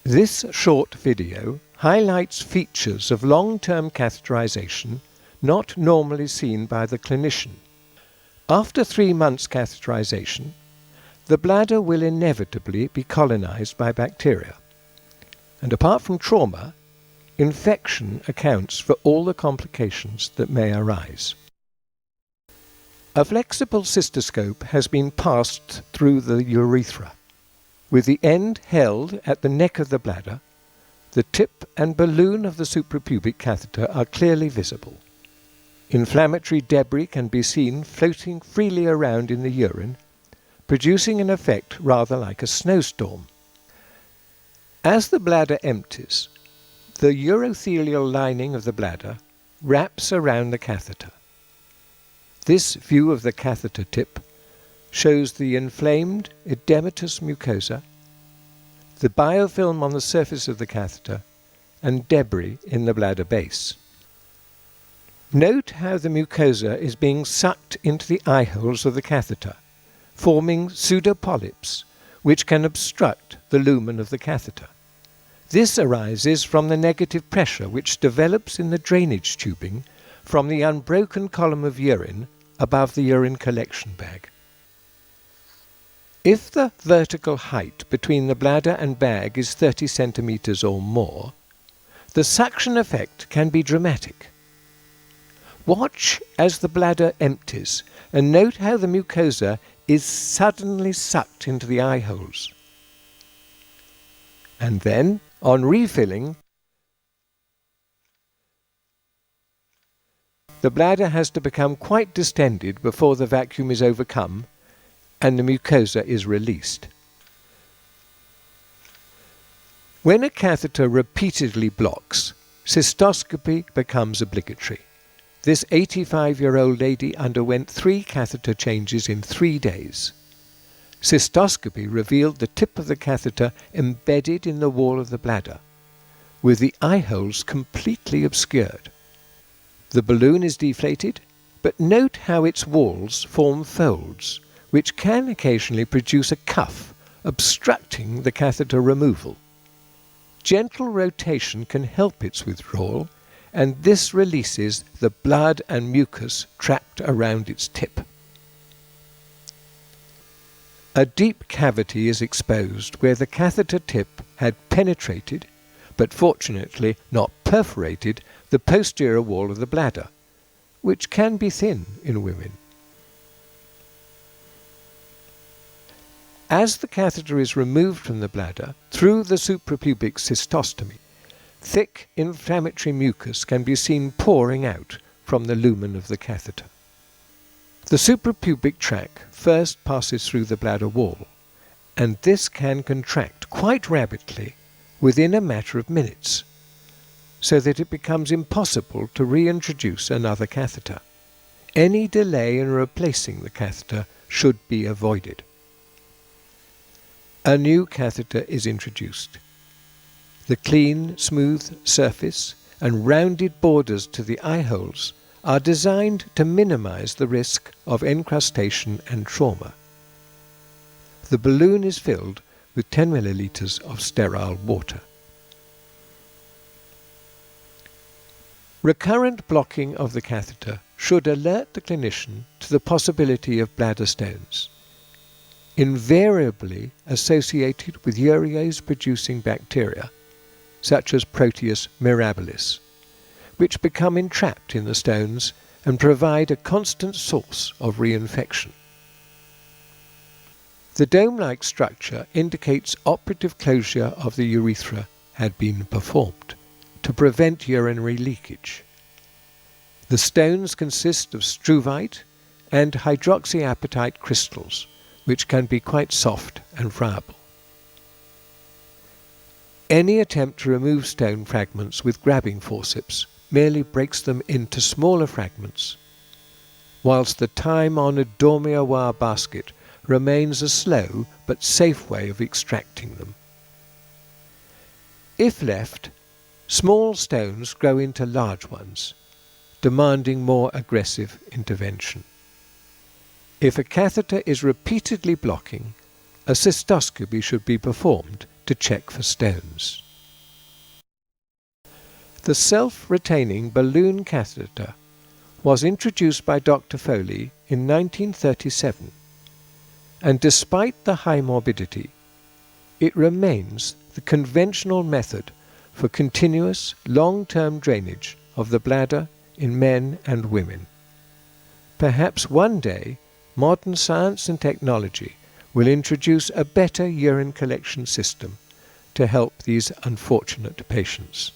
This short video highlights features of long-term catheterization not normally seen by the clinician. After 3 months catheterization, the bladder will inevitably be colonized by bacteria. And apart from trauma, infection accounts for all the complications that may arise. A flexible cystoscope has been passed through the urethra. With the end held at the neck of the bladder, the tip and balloon of the suprapubic catheter are clearly visible. Inflammatory debris can be seen floating freely around in the urine, producing an effect rather like a snowstorm. As the bladder empties, the urothelial lining of the bladder wraps around the catheter. This view of the catheter tip shows the inflamed edematous mucosa, the biofilm on the surface of the catheter, and debris in the bladder base. Note how the mucosa is being sucked into the eye holes of the catheter, forming pseudopolyps which can obstruct the lumen of the catheter. This arises from the negative pressure which develops in the drainage tubing from the unbroken column of urine above the urine collection bag. If the vertical height between the bladder and bag is 30 centimeters or more, the suction effect can be dramatic. Watch as the bladder empties and note how the mucosa is suddenly sucked into the eye holes. And then, on refilling, the bladder has to become quite distended before the vacuum is overcome and the mucosa is released. When a catheter repeatedly blocks, cystoscopy becomes obligatory. This 85-year-old lady underwent 3 catheter changes in 3 days. Cystoscopy revealed the tip of the catheter embedded in the wall of the bladder, with the eye holes completely obscured. The balloon is deflated, but note how its walls form folds, which can occasionally produce a cuff, obstructing the catheter removal. Gentle rotation can help its withdrawal, and this releases the blood and mucus trapped around its tip. A deep cavity is exposed where the catheter tip had penetrated, but fortunately not perforated, the posterior wall of the bladder, which can be thin in women. As the catheter is removed from the bladder through the suprapubic cystostomy, thick inflammatory mucus can be seen pouring out from the lumen of the catheter. The suprapubic tract first passes through the bladder wall, and this can contract quite rapidly within a matter of minutes, so that it becomes impossible to reintroduce another catheter. Any delay in replacing the catheter should be avoided. A new catheter is introduced. The clean, smooth surface and rounded borders to the eye holes are designed to minimize the risk of encrustation and trauma. The balloon is filled with 10 milliliters of sterile water. Recurrent blocking of the catheter should alert the clinician to the possibility of bladder stones, invariably associated with urease-producing bacteria, such as Proteus mirabilis, which become entrapped in the stones and provide a constant source of reinfection. The dome-like structure indicates operative closure of the urethra had been performed to prevent urinary leakage. The stones consist of struvite and hydroxyapatite crystals, which can be quite soft and friable. Any attempt to remove stone fragments with grabbing forceps merely breaks them into smaller fragments, whilst the time-honoured dormier wire basket remains a slow but safe way of extracting them. If left, small stones grow into large ones, demanding more aggressive intervention. If a catheter is repeatedly blocking, a cystoscopy should be performed to check for stones. The self-retaining balloon catheter was introduced by Dr. Foley in 1937, and despite the high morbidity, it remains the conventional method for continuous long-term drainage of the bladder in men and women. Perhaps one day modern science and technology will introduce a better urine collection system to help these unfortunate patients.